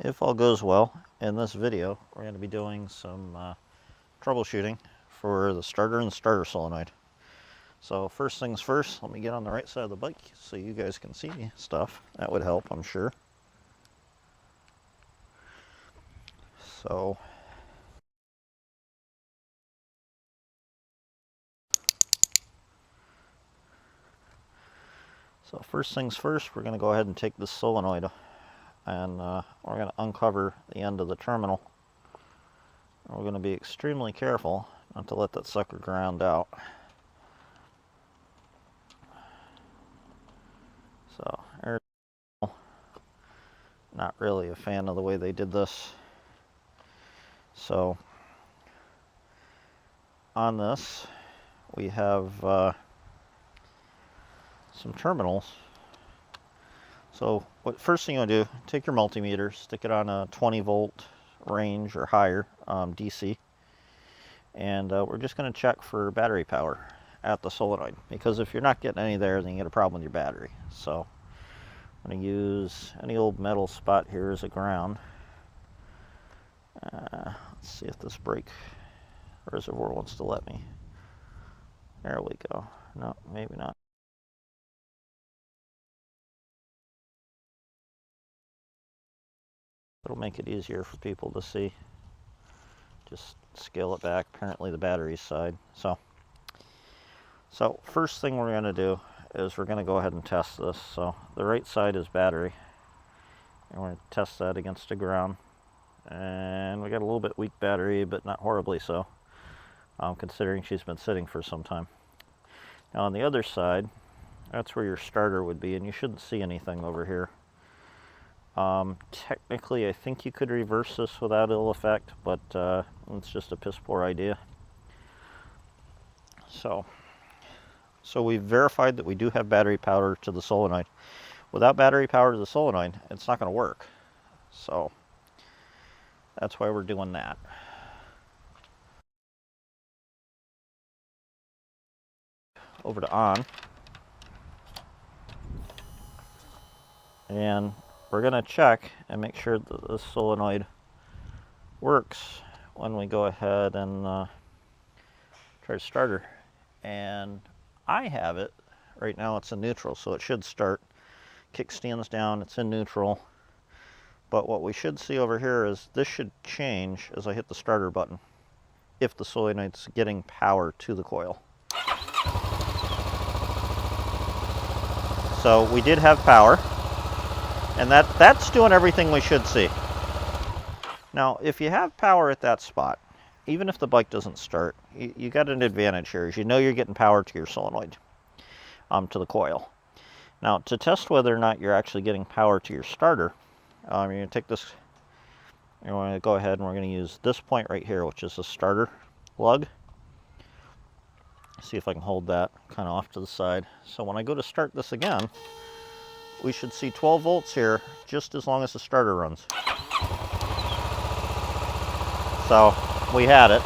if all goes well, in this video, we're going to be doing some troubleshooting for the starter and the starter solenoid. So first things first, let me get on the right side of the bike so you guys can see stuff. That would help, I'm sure. So first things first, we're going to go ahead and take this solenoid and we're going to uncover the end of the terminal. We're going to be extremely careful not to let that sucker ground out. So, not really a fan of the way they did this. So, on this, we have some terminals. So, first thing you want to do, take your multimeter, stick it on a 20 volt range or higher DC, and we're just going to check for battery power at the solenoid, because if you're not getting any there, then you get a problem with your battery. So I'm going to use any old metal spot here as a ground. Let's see if this brake reservoir wants to let me. There we go. No, maybe not. It'll make it easier for people to see. Just scale it back. Apparently the battery side. So first thing we're going to do is we're going to go ahead and test this. So the right side is battery, and we're going to test that against the ground. And we got a little bit weak battery, but not horribly so, considering she's been sitting for some time. Now on the other side, that's where your starter would be, and you shouldn't see anything over here. Technically, I think you could reverse this without ill effect, but it's just a piss poor idea. So we've verified that we do have battery power to the solenoid. Without battery power to the solenoid, it's not going to work. So that's why we're doing that. Over to on. And we're going to check and make sure that the solenoid works when we go ahead and try to start her. And I have it right now, it's in neutral, so it should start. Kickstand's down, it's in neutral. But what we should see over here is this should change as I hit the starter button if the solenoid's getting power to the coil. So we did have power, and that's doing everything we should see. Now, if you have power at that spot, even if the bike doesn't start, you got an advantage here, is you know you're getting power to your solenoid, to the coil. Now, to test whether or not you're actually getting power to your starter, you're going to take this, you're going to go ahead and we're going to use this point right here, which is the starter lug. See if I can hold that kind of off to the side. So when I go to start this again, we should see 12 volts here, just as long as the starter runs. So we had it.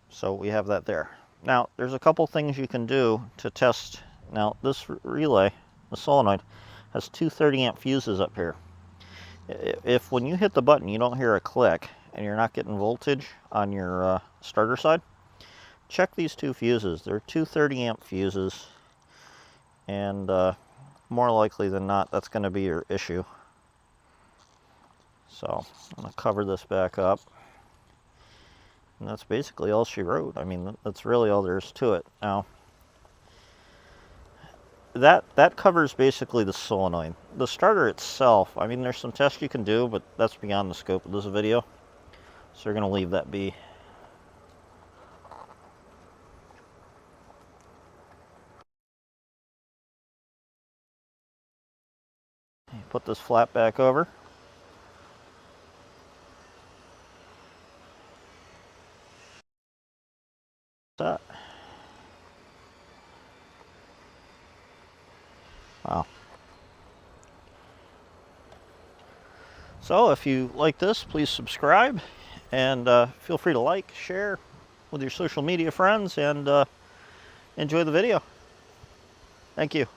So we have that there. Now, there's a couple things you can do to test. Now, this relay, the solenoid, has two 30-amp fuses up here. If when you hit the button you don't hear a click and you're not getting voltage on your starter side, check these two fuses. They're two 30-amp fuses, and more likely than not, that's going to be your issue. So I'm going to cover this back up. And that's basically all she wrote. I mean, that's really all there is to it. Now, that covers basically the solenoid. The starter itself, I mean, there's some tests you can do, but that's beyond the scope of this video. So we're going to leave that be. Put this flat back over. That. Wow. So if you like this, please subscribe, and feel free to like, share with your social media friends, and enjoy the video. Thank you.